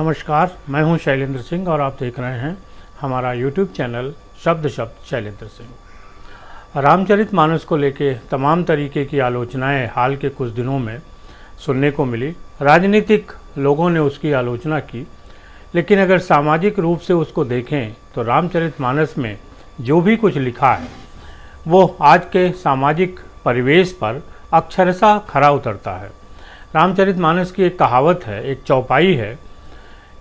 नमस्कार, मैं हूं शैलेंद्र सिंह और आप देख रहे हैं हमारा YouTube चैनल शब्द शैलेंद्र सिंह। रामचरितमानस को लेके तमाम तरीके की आलोचनाएं हाल के कुछ दिनों में सुनने को मिली। राजनीतिक लोगों ने उसकी आलोचना की, लेकिन अगर सामाजिक रूप से उसको देखें तो रामचरितमानस में जो भी कुछ लिखा है वो आज के सामाजिक परिवेश पर अक्षरशः खरा उतरता है। रामचरितमानस की एक कहावत है, एक चौपाई है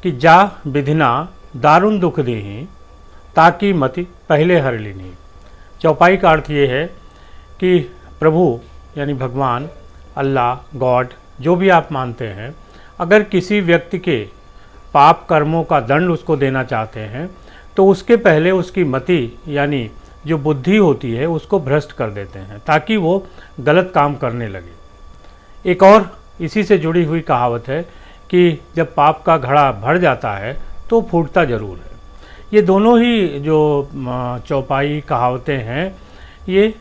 कि जा विधिना दारुण दुख देही ताकि मति पहले हर लीनी। चौपाई का अर्थ ये है कि प्रभु यानी भगवान, अल्लाह, गॉड, जो भी आप मानते हैं, अगर किसी व्यक्ति के पाप कर्मों का दंड उसको देना चाहते हैं तो उसके पहले उसकी मति यानी जो बुद्धि होती है उसको भ्रष्ट कर देते हैं ताकि वो गलत काम करने लगे। एक और इसी से जुड़ी हुई कहावत है कि जब पाप का घड़ा भर जाता है तो फूटता ज़रूर है। ये दोनों ही जो चौपाई कहावतें हैं, ये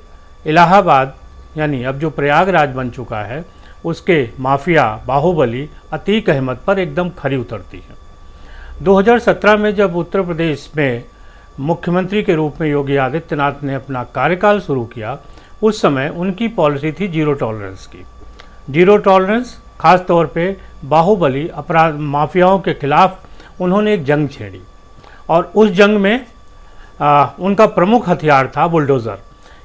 इलाहाबाद यानी अब जो प्रयागराज बन चुका है उसके माफिया बाहुबली अतीक अहमद पर एकदम खरी उतरती हैं। 2017 में जब उत्तर प्रदेश में मुख्यमंत्री के रूप में योगी आदित्यनाथ ने अपना कार्यकाल शुरू किया, उस समय उनकी पॉलिसी थी जीरो टॉलरेंस की। जीरो टॉलरेंस खास तौर पे बाहुबली अपराध माफियाओं के खिलाफ उन्होंने एक जंग छेड़ी और उस जंग में उनका प्रमुख हथियार था बुलडोज़र।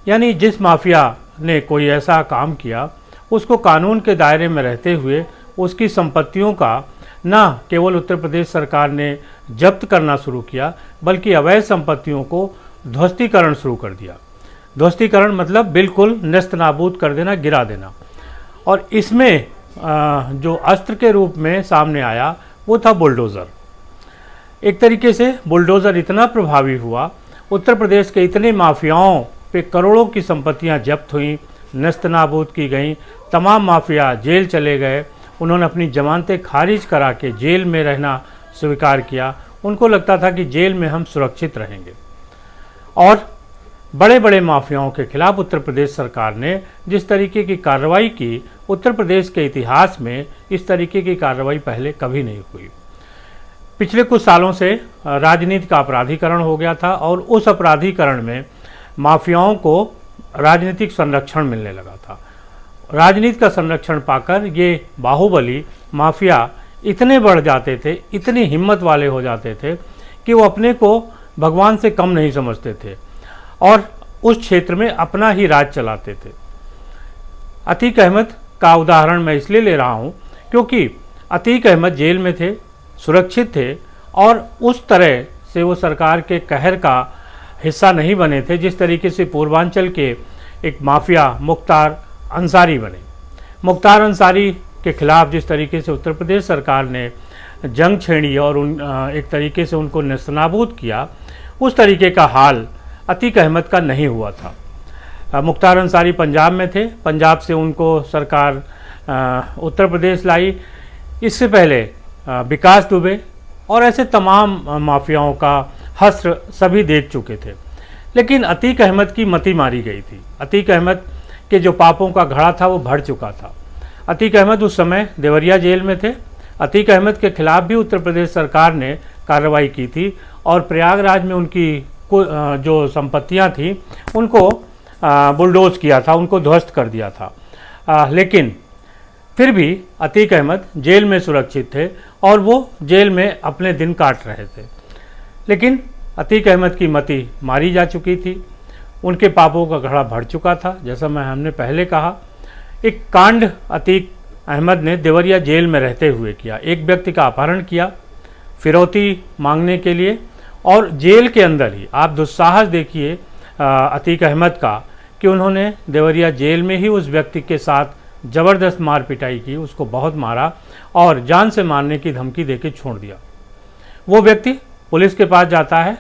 यानी जिस माफिया ने कोई ऐसा काम किया उसको कानून के दायरे में रहते हुए उसकी संपत्तियों का न केवल उत्तर प्रदेश सरकार ने जब्त करना शुरू किया, बल्कि अवैध संपत्तियों को ध्वस्तीकरण शुरू कर दिया। ध्वस्तीकरण मतलब बिल्कुल नेस्त नाबूद कर देना, गिरा देना। और इसमें जो अस्त्र के रूप में सामने आया वो था बुलडोज़र। एक तरीके से बुलडोज़र इतना प्रभावी हुआ, उत्तर प्रदेश के इतने माफियाओं पे करोड़ों की संपत्तियां जब्त हुई, नेस्तनाबूद की गईं, तमाम माफिया जेल चले गए। उन्होंने अपनी जमानतें खारिज करा के जेल में रहना स्वीकार किया। उनको लगता था कि जेल में हम सुरक्षित रहेंगे। और बड़े बड़े माफियाओं के खिलाफ उत्तर प्रदेश सरकार ने जिस तरीके की कार्रवाई की, उत्तर प्रदेश के इतिहास में इस तरीके की कार्रवाई पहले कभी नहीं हुई। पिछले कुछ सालों से राजनीति का अपराधीकरण हो गया था और उस अपराधीकरण में माफियाओं को राजनीतिक संरक्षण मिलने लगा था। राजनीति का संरक्षण पाकर ये बाहुबली माफिया इतने बढ़ जाते थे, इतनी हिम्मत वाले हो जाते थे कि वो अपने को भगवान से कम नहीं समझते थे और उस क्षेत्र में अपना ही राज चलाते थे। अतीक अहमद का उदाहरण मैं इसलिए ले रहा हूँ क्योंकि अतीक अहमद जेल में थे, सुरक्षित थे और उस तरह से वो सरकार के कहर का हिस्सा नहीं बने थे जिस तरीके से पूर्वांचल के एक माफिया मुख्तार अंसारी बने। मुख्तार अंसारी के खिलाफ जिस तरीके से उत्तर प्रदेश सरकार ने जंग छेड़ी और एक तरीके से उनको नेस्तनाबूद किया, उस तरीके का हाल अतीक अहमद का नहीं हुआ था। मुख्तार अंसारी पंजाब में थे, पंजाब से उनको सरकार उत्तर प्रदेश लाई। इससे पहले विकास दुबे और ऐसे तमाम माफियाओं का हश्र सभी देख चुके थे, लेकिन अतीक अहमद की मति मारी गई थी। अतीक अहमद के जो पापों का घड़ा था वो भर चुका था। अतीक अहमद उस समय देवरिया जेल में थे। अतीक अहमद के खिलाफ भी उत्तर प्रदेश सरकार ने कार्रवाई की थी और प्रयागराज में उनकी जो संपत्तियां थी उनको बुलडोज किया था, उनको ध्वस्त कर दिया था। लेकिन फिर भी अतीक अहमद जेल में सुरक्षित थे और वो जेल में अपने दिन काट रहे थे। लेकिन अतीक अहमद की मति मारी जा चुकी थी, उनके पापों का घड़ा भर चुका था। जैसा हमने पहले कहा, एक कांड अतीक अहमद ने देवरिया जेल में रहते हुए किया। एक व्यक्ति का अपहरण किया फिरौती मांगने के लिए और जेल के अंदर ही आप दुस्साहस देखिए अतीक अहमद का कि उन्होंने देवरिया जेल में ही उस व्यक्ति के साथ ज़बरदस्त मार पिटाई की, उसको बहुत मारा और जान से मारने की धमकी देके छोड़ दिया। वो व्यक्ति पुलिस के पास जाता है,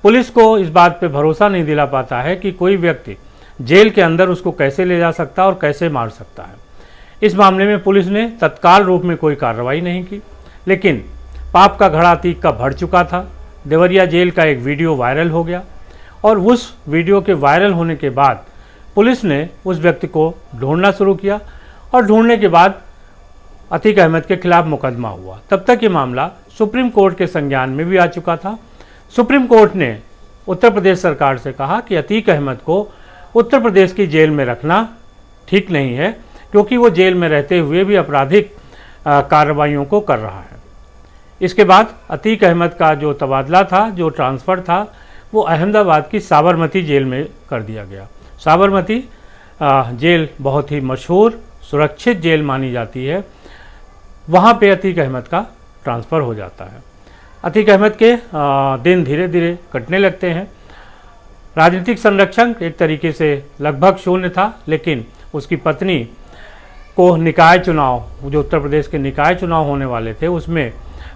पुलिस को इस बात पे भरोसा नहीं दिला पाता है कि कोई व्यक्ति जेल के अंदर उसको कैसे ले जा सकता है और कैसे मार सकता है। इस मामले में पुलिस ने तत्काल रूप में कोई कार्रवाई नहीं की, लेकिन पाप का घड़ा अतीक का भर चुका था। देवरिया जेल का एक वीडियो वायरल हो गया और उस वीडियो के वायरल होने के बाद पुलिस ने उस व्यक्ति को ढूंढना शुरू किया और ढूंढने के बाद अतीक अहमद के खिलाफ मुकदमा हुआ। तब तक ये मामला सुप्रीम कोर्ट के संज्ञान में भी आ चुका था। सुप्रीम कोर्ट ने उत्तर प्रदेश सरकार से कहा कि अतीक अहमद को उत्तर प्रदेश की जेल में रखना ठीक नहीं है, क्योंकि वो जेल में रहते हुए भी आपराधिक कार्रवाइयों को कर रहा है। इसके बाद अतीक अहमद का जो तबादला था, जो ट्रांसफ़र था, वो अहमदाबाद की साबरमती जेल में कर दिया गया। साबरमती जेल बहुत ही मशहूर सुरक्षित जेल मानी जाती है। वहाँ पे अतीक अहमद का ट्रांसफ़र हो जाता है। अतीक अहमद के दिन धीरे धीरे कटने लगते हैं। राजनीतिक संरक्षण एक तरीके से लगभग शून्य था, लेकिन उसकी पत्नी को निकाय चुनाव, जो उत्तर प्रदेश के निकाय चुनाव होने वाले थे, उसमें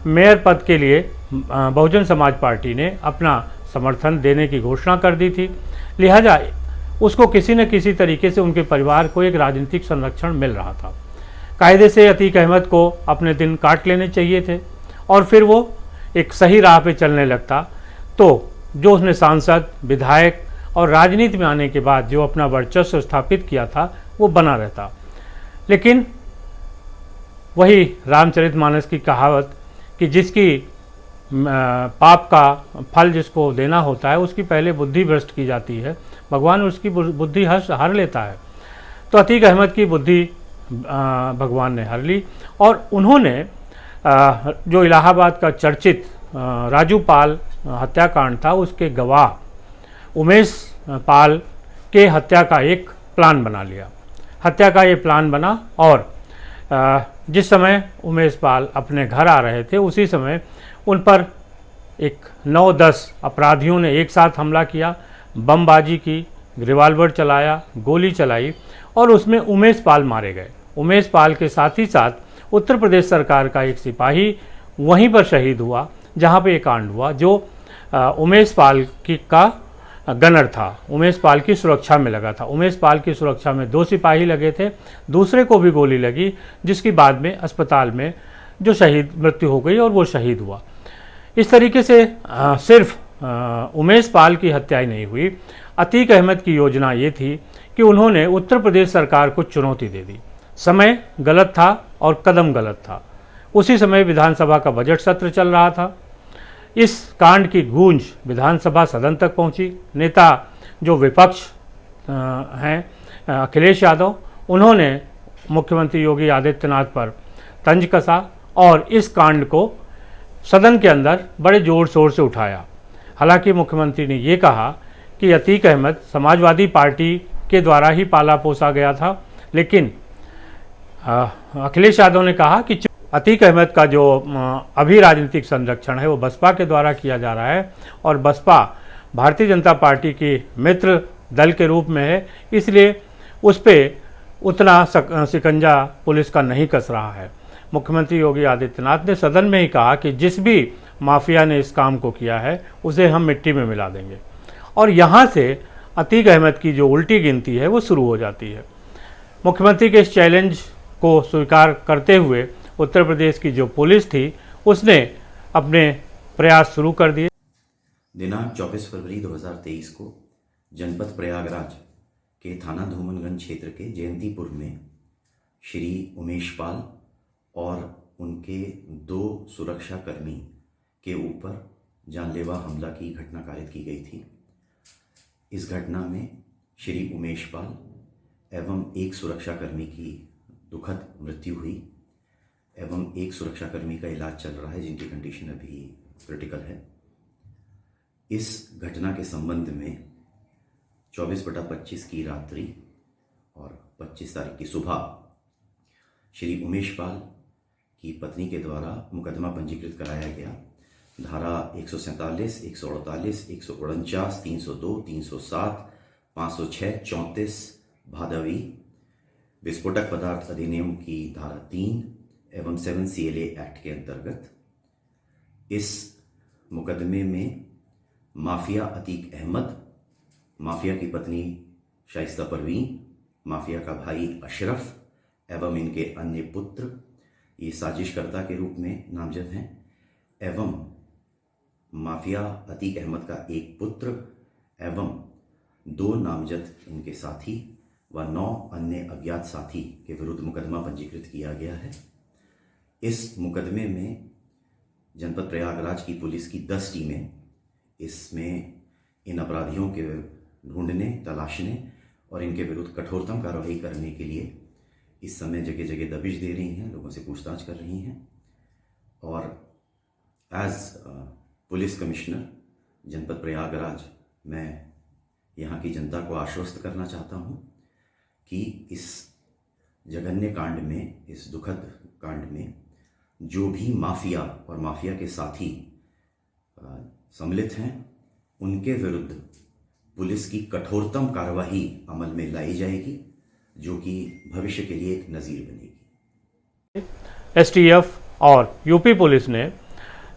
मेयर पद के लिए बहुजन समाज पार्टी ने अपना समर्थन देने की घोषणा कर दी थी। लिहाजा उसको किसी न किसी तरीके से उनके परिवार को एक राजनीतिक संरक्षण मिल रहा था। कायदे से अतीक अहमद को अपने दिन काट लेने चाहिए थे और फिर वो एक सही राह पे चलने लगता, तो जो उसने सांसद, विधायक और राजनीति में आने के बाद जो अपना वर्चस्व स्थापित किया था, वो बना रहता। लेकिन वही रामचरितमानस की कहावत कि जिसकी पाप का फल जिसको देना होता है, उसकी पहले बुद्धि भ्रष्ट की जाती है, भगवान उसकी बुद्धि हर लेता है। तो अतीक अहमद की बुद्धि भगवान ने हर ली और उन्होंने जो इलाहाबाद का चर्चित राजू पाल हत्याकांड था, उसके गवाह उमेश पाल के हत्या का एक प्लान बना लिया। हत्या का ये प्लान बना और जिस समय उमेश पाल अपने घर आ रहे थे, उसी समय उन पर एक 9-10 अपराधियों ने एक साथ हमला किया, बमबाजी की, रिवाल्वर चलाया, गोली चलाई और उसमें उमेश पाल मारे गए। उमेश पाल के साथ ही साथ उत्तर प्रदेश सरकार का एक सिपाही वहीं पर शहीद हुआ जहां पे ये कांड हुआ, जो उमेश पाल का गनर था, उमेश पाल की सुरक्षा में लगा था। उमेश पाल की सुरक्षा में 2 सिपाही लगे थे, दूसरे को भी गोली लगी, जिसकी बाद में अस्पताल में जो शहीद मृत्यु हो गई और वो शहीद हुआ। इस तरीके से सिर्फ उमेश पाल की हत्या ही नहीं हुई। अतीक अहमद की योजना ये थी कि उन्होंने उत्तर प्रदेश सरकार को चुनौती दे दी। समय गलत था और कदम गलत था। उसी समय विधानसभा का बजट सत्र चल रहा था। इस कांड की गूंज विधानसभा सदन तक पहुंची। नेता जो विपक्ष हैं अखिलेश यादव, उन्होंने मुख्यमंत्री योगी आदित्यनाथ पर तंज कसा और इस कांड को सदन के अंदर बड़े ज़ोर शोर से उठाया। हालांकि मुख्यमंत्री ने ये कहा कि अतीक अहमद समाजवादी पार्टी के द्वारा ही पाला पोसा गया था, लेकिन अखिलेश यादव ने कहा कि अतीक अहमद का जो अभी राजनीतिक संरक्षण है वो बसपा के द्वारा किया जा रहा है और बसपा भारतीय जनता पार्टी की मित्र दल के रूप में है, इसलिए उस पर उतना शिकंजा पुलिस का नहीं कस रहा है। मुख्यमंत्री योगी आदित्यनाथ ने सदन में ही कहा कि जिस भी माफिया ने इस काम को किया है उसे हम मिट्टी में मिला देंगे और यहाँ से अतीक अहमद की जो उल्टी गिनती है वो शुरू हो जाती है। मुख्यमंत्री के इस चैलेंज को स्वीकार करते हुए उत्तर प्रदेश की जो पुलिस थी उसने अपने प्रयास शुरू कर दिए। दिनांक 24 फरवरी 2023 को जनपद प्रयागराज के थाना धूमनगंज क्षेत्र के जयंतीपुर में श्री उमेश पाल और उनके 2 सुरक्षाकर्मी के ऊपर जानलेवा हमला की घटना कायद की गई थी। इस घटना में श्री उमेश पाल एवं एक सुरक्षाकर्मी की दुखद मृत्यु हुई एवं एक सुरक्षाकर्मी का इलाज चल रहा है, जिनकी कंडीशन अभी क्रिटिकल है। इस घटना के संबंध में 24/25 की रात्रि और 25 तारीख की सुबह श्री उमेश पाल की पत्नी के द्वारा मुकदमा पंजीकृत कराया गया। धारा 147, 148, 149, 302, 307, 506, 34 भादवी विस्फोटक पदार्थ अधिनियम की धारा 3 एवं 7 CLA एक्ट के अंतर्गत इस मुकदमे में माफिया अतीक अहमद, माफिया की पत्नी शाइस्ता परवीन, माफिया का भाई अशरफ एवं इनके अन्य पुत्र ये साजिशकर्ता के रूप में नामजद हैं एवं माफिया अतीक अहमद का एक पुत्र एवं 2 नामजद इनके साथी व 9 अन्य अज्ञात साथी के विरुद्ध मुकदमा पंजीकृत किया गया है। इस मुकदमे में जनपद प्रयागराज की पुलिस की 10 टीमें इसमें इन अपराधियों के ढूंढने, तलाशने और इनके विरुद्ध कठोरतम कार्रवाई करने के लिए इस समय जगह जगह दबिश दे रही हैं, लोगों से पूछताछ कर रही हैं। और एज पुलिस कमिश्नर जनपद प्रयागराज मैं यहाँ की जनता को आश्वस्त करना चाहता हूँ कि इस जघन्य कांड में, इस दुखद कांड में जो भी माफिया और माफिया के साथी सम्मिलित हैं, उनके विरुद्ध पुलिस की कठोरतम कार्रवाई अमल में लाई जाएगी, जो कि भविष्य के लिए एक नज़ीर बनेगी। एसटीएफ और यूपी पुलिस ने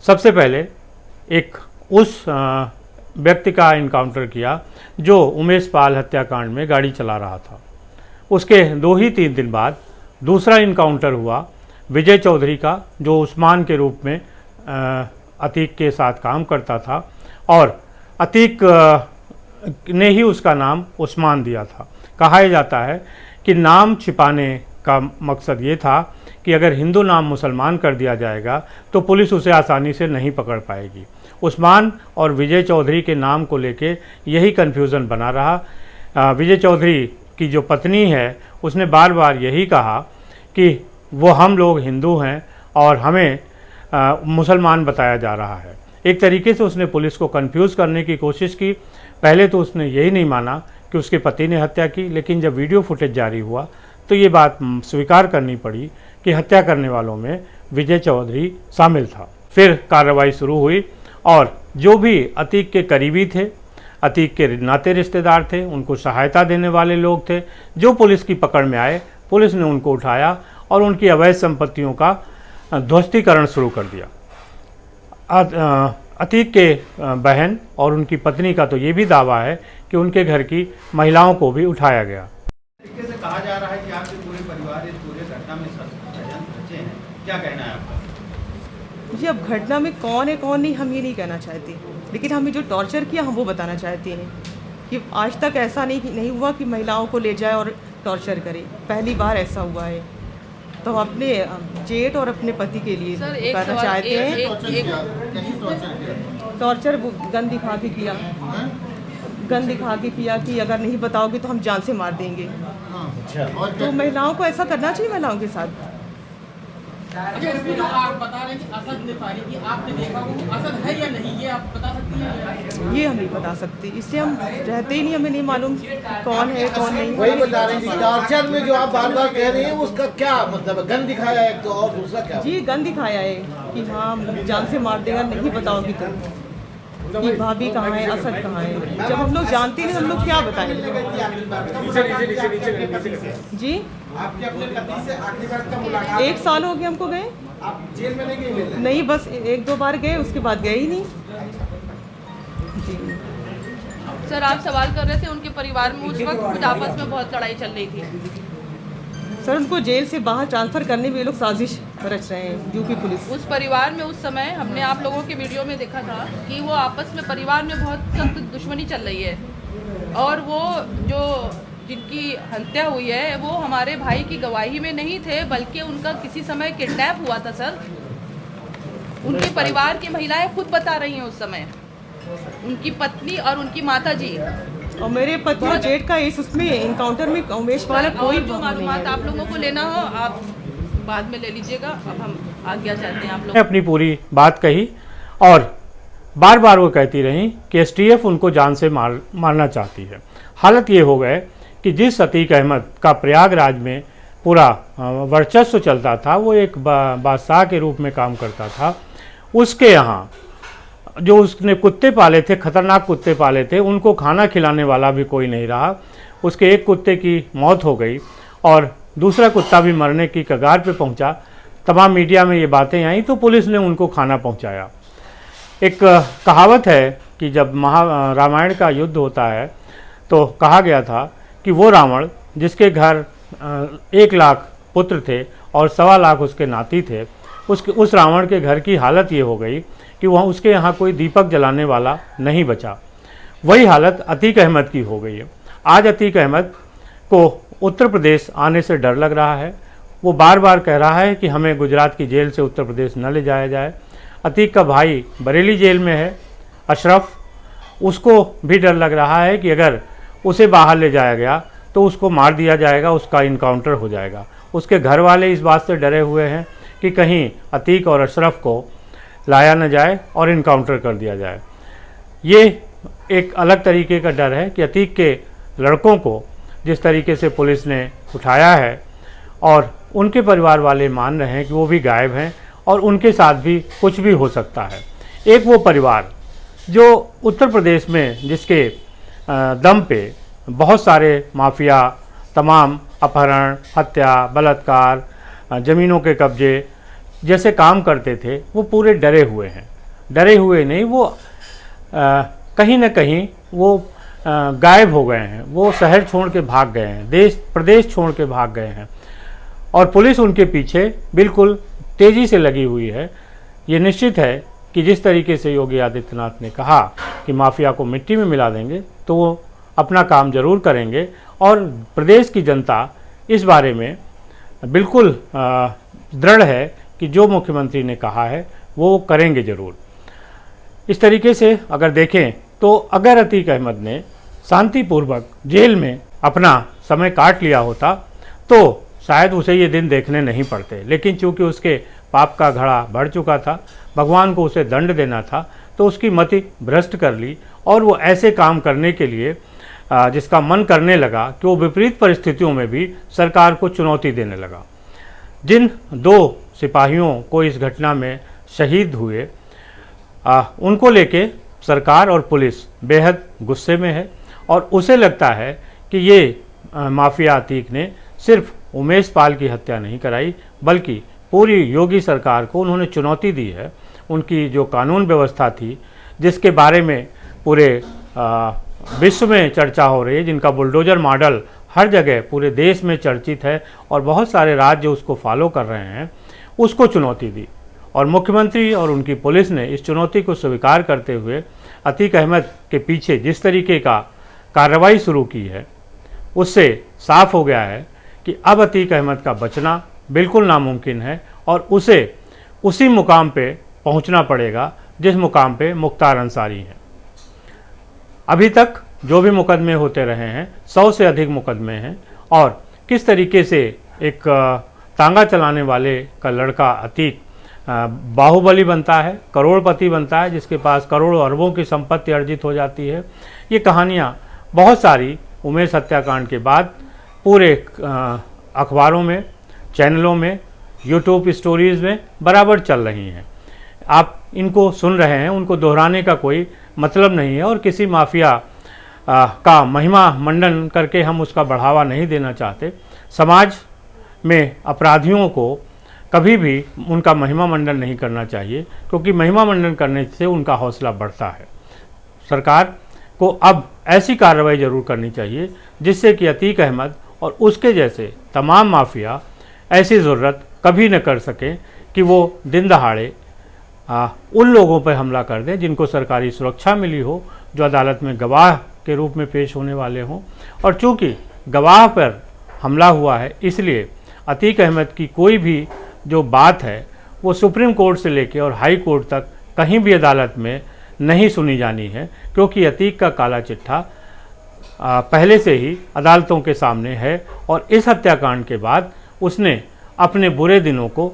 सबसे पहले एक उस व्यक्ति का इनकाउंटर किया जो उमेश पाल हत्याकांड में गाड़ी चला रहा था। उसके 2 ही 3 दिन बाद दूसरा इनकाउंटर हुआ विजय चौधरी का, जो उस्मान के रूप में अतीक के साथ काम करता था और अतीक ने ही उसका नाम उस्मान दिया था। कहा जाता है कि नाम छिपाने का मकसद ये था कि अगर हिंदू नाम मुसलमान कर दिया जाएगा तो पुलिस उसे आसानी से नहीं पकड़ पाएगी। उस्मान और विजय चौधरी के नाम को लेके यही कन्फ्यूज़न बना रहा। विजय चौधरी की जो पत्नी है उसने बार बार यही कहा कि वो हम लोग हिंदू हैं और हमें मुसलमान बताया जा रहा है। एक तरीके से उसने पुलिस को कंफ्यूज करने की कोशिश की। पहले तो उसने यही नहीं माना कि उसके पति ने हत्या की, लेकिन जब वीडियो फुटेज जारी हुआ तो ये बात स्वीकार करनी पड़ी कि हत्या करने वालों में विजय चौधरी शामिल था। फिर कार्रवाई शुरू हुई और जो भी अतीक के करीबी थे, अतीक के नाते रिश्तेदार थे, उनको सहायता देने वाले लोग थे, जो पुलिस की पकड़ में आए, पुलिस ने उनको उठाया और उनकी अवैध संपत्तियों का ध्वस्तीकरण शुरू कर दिया। अतीक के बहन और उनकी पत्नी का तो ये भी दावा है कि उनके घर की महिलाओं को भी उठाया गया। तरीके से कहा जा रहा है कि आपके पूरे परिवार इस पूरे घटना में षड्यंत्र हैं, क्या कहना है आपका? जी, अब घटना में कौन है कौन नहीं हम ये नहीं कहना चाहते, लेकिन हमें जो टॉर्चर किया हम वो बताना चाहते हैं कि आज तक ऐसा नहीं हुआ कि महिलाओं को ले जाए और टॉर्चर करे। पहली बार ऐसा हुआ है, तो हम अपने जेठ और अपने पति के लिए करना चाहते हैं। टॉर्चर गन दिखा के किया, गन दिखा के किया कि अगर नहीं बताओगे तो हम जान से मार देंगे। तो महिलाओं को ऐसा करना चाहिए, महिलाओं के साथ। आप बता रहे हैं कि असद ने फायरिंग की, आपने देखा वो असद है या नहीं, ये आप बता सकती हैं? ये हम नहीं बता सकते, इससे हम रहते ही नहीं, हमें नहीं मालूम कौन है कौन नहीं। वही बता रहे हैं टॉर्चर में जो आप बार बार कह रहे हैं उसका क्या मतलब? गन दिखाया है तो, और दूसरा क्या? जी, गन दिखाया है कि हाँ जान से मार देगा, नहीं बताओगी तो कि भाभी कहाँ है, असद कहाँ है। जब हम लोग जानते नहीं हम लोग क्या बताएं? जी, आपके अपने पति से आखिरी बार कब मुलाकात? 1 साल हो गया हमको गए। आप जेल में नहीं गए मिलने? नहीं, बस 1-2 बार गए, उसके बाद गए ही नहीं। जी सर, आप सवाल कर रहे थे उनके परिवार में उस वक्त कुछ आपस में बहुत लड़ाई चल रही थी। सर, उनको जेल से बाहर ट्रांसफ़र करने में ये लोग साजिश रच रहे हैं, यूपी पुलिस। उस परिवार में उस समय हमने आप लोगों के वीडियो में देखा था कि वो आपस में परिवार में बहुत सख्त दुश्मनी चल रही है और वो जो जिनकी हत्या हुई है वो हमारे भाई की गवाही में नहीं थे, बल्कि उनका किसी समय किडनैप हुआ था। सर, उनके परिवार की महिलाएं खुद बता रही हैं उस समय, उनकी पत्नी और उनकी माता जी। और मेरे पति और जेठ का इस उसमें इनकाउंटर में उमेश पाल कोई जो मालूमात आप लोगों को लेना हो आप बाद में ले लीजिएगा। अब हम आज्ञा चाहते हैं आप लोग। अपनी पूरी बात कही और बार बार वो कहती रही कि एसटीएफ उनको जान से मारना चाहती है। हालत ये हो गए कि जिस अतीक अहमद का प्रयागराज में पूरा वर्चस्व चलता था, वो एक बादशाह के रूप में काम करता था। उसके यहाँ जो उसने कुत्ते पाले थे, खतरनाक कुत्ते पाले थे, उनको खाना खिलाने वाला भी कोई नहीं रहा। उसके एक कुत्ते की मौत हो गई और दूसरा कुत्ता भी मरने की कगार पे पहुंचा। तमाम मीडिया में ये बातें आई तो पुलिस ने उनको खाना पहुंचाया। एक कहावत है कि जब रामायण का युद्ध होता है तो कहा गया था कि वो रावण जिसके घर 1 लाख पुत्र थे और 1.25 लाख उसके नाती थे, उस रावण के घर की हालत ये हो गई कि वहाँ उसके यहाँ कोई दीपक जलाने वाला नहीं बचा। वही हालत अतीक अहमद की हो गई है। आज अतीक अहमद को उत्तर प्रदेश आने से डर लग रहा है। वो बार बार कह रहा है कि हमें गुजरात की जेल से उत्तर प्रदेश न ले जाया जाए। अतीक का भाई बरेली जेल में है अशरफ, उसको भी डर लग रहा है कि अगर उसे बाहर ले जाया गया तो उसको मार दिया जाएगा, उसका इनकाउंटर हो जाएगा। उसके घर वाले इस बात से डरे हुए हैं कि कहीं अतीक और अशरफ को लाया न जाए और इनकाउंटर कर दिया जाए। ये एक अलग तरीके का डर है कि अतीक के लड़कों को जिस तरीके से पुलिस ने उठाया है और उनके परिवार वाले मान रहे हैं कि वो भी गायब हैं और उनके साथ भी कुछ भी हो सकता है। एक वो परिवार जो उत्तर प्रदेश में जिसके दम पे बहुत सारे माफिया, तमाम अपहरण, हत्या, बलात्कार, ज़मीनों के कब्जे जैसे काम करते थे, वो पूरे डरे हुए हैं। डरे हुए नहीं, वो कहीं न कहीं वो गायब हो गए हैं, वो शहर छोड़ के भाग गए हैं, देश प्रदेश छोड़ के भाग गए हैं और पुलिस उनके पीछे बिल्कुल तेज़ी से लगी हुई है। ये निश्चित है कि जिस तरीके से योगी आदित्यनाथ ने कहा कि माफिया को मिट्टी में मिला देंगे, तो वो अपना काम जरूर करेंगे और प्रदेश की जनता इस बारे में बिल्कुल दृढ़ है कि जो मुख्यमंत्री ने कहा है वो करेंगे ज़रूर। इस तरीके से अगर देखें तो अगर अतीक अहमद ने शांतिपूर्वक जेल में अपना समय काट लिया होता तो शायद उसे ये दिन देखने नहीं पड़ते, लेकिन चूंकि उसके पाप का घड़ा बढ़ चुका था, भगवान को उसे दंड देना था, तो उसकी मति भ्रष्ट कर ली और वो ऐसे काम करने के लिए जिसका मन करने लगा कि वो विपरीत परिस्थितियों में भी सरकार को चुनौती देने लगा। जिन 2 सिपाहियों को इस घटना में शहीद हुए, उनको लेके सरकार और पुलिस बेहद गुस्से में है और उसे लगता है कि ये माफिया अतीक ने सिर्फ उमेश पाल की हत्या नहीं कराई, बल्कि पूरी योगी सरकार को उन्होंने चुनौती दी है। उनकी जो कानून व्यवस्था थी, जिसके बारे में पूरे विश्व में चर्चा हो रही है, जिनका बुलडोजर मॉडल हर जगह पूरे देश में चर्चित है और बहुत सारे राज्य उसको फॉलो कर रहे हैं, उसको चुनौती दी। और मुख्यमंत्री और उनकी पुलिस ने इस चुनौती को स्वीकार करते हुए अतीक अहमद के पीछे जिस तरीके का कार्रवाई शुरू की है, उससे साफ हो गया है कि अब अतीक अहमद का बचना बिल्कुल नामुमकिन है और उसे उसी मुकाम पे पहुंचना पड़ेगा जिस मुकाम पे मुख्तार अंसारी हैं। अभी तक जो भी मुकदमे होते रहे हैं, 100 से अधिक मुकदमे हैं और किस तरीके से एक तांगा चलाने वाले का लड़का अतीक बाहुबली बनता है, करोड़पति बनता है, जिसके पास करोड़ों अरबों की संपत्ति अर्जित हो जाती है। ये कहानियाँ बहुत सारी उमेश हत्याकांड के बाद पूरे अखबारों में, चैनलों में, यूट्यूब स्टोरीज़ में बराबर चल रही हैं। आप इनको सुन रहे हैं, उनको दोहराने का कोई मतलब नहीं है और किसी माफिया का महिमा मंडन करके हम उसका बढ़ावा नहीं देना चाहते। समाज में अपराधियों को कभी भी उनका महिमा मंडन नहीं करना चाहिए, क्योंकि महिमा मंडन करने से उनका हौसला बढ़ता है। सरकार को अब ऐसी कार्रवाई ज़रूर करनी चाहिए जिससे कि अतीक अहमद और उसके जैसे तमाम माफिया ऐसी ज़रूरत कभी न कर सकें कि वो दिन दहाड़े उन लोगों पर हमला कर दें जिनको सरकारी सुरक्षा मिली हो, जो अदालत में गवाह के रूप में पेश होने वाले हों। और चूँकि गवाह पर हमला हुआ है, इसलिए अतीक अहमद की कोई भी जो बात है वो सुप्रीम कोर्ट से लेकर और हाई कोर्ट तक कहीं भी अदालत में नहीं सुनी जानी है, क्योंकि अतीक का काला चिट्ठा पहले से ही अदालतों के सामने है और इस हत्याकांड के बाद उसने अपने बुरे दिनों को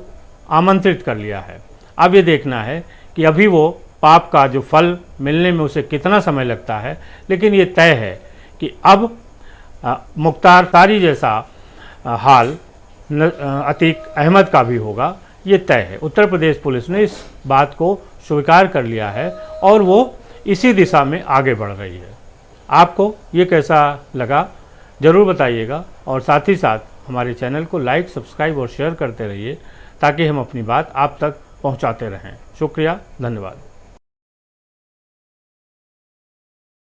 आमंत्रित कर लिया है। अब ये देखना है कि अभी वो पाप का जो फल मिलने में उसे कितना समय लगता है, लेकिन ये तय है कि अब मुख्तार अंसारी जैसा हाल अतीक अहमद का भी होगा, ये तय है। उत्तर प्रदेश पुलिस ने इस बात को स्वीकार कर लिया है और वो इसी दिशा में आगे बढ़ रही है। आपको ये कैसा लगा ज़रूर बताइएगा और साथ ही साथ हमारे चैनल को लाइक, सब्सक्राइब और शेयर करते रहिए ताकि हम अपनी बात आप तक पहुंचाते रहें। शुक्रिया, धन्यवाद।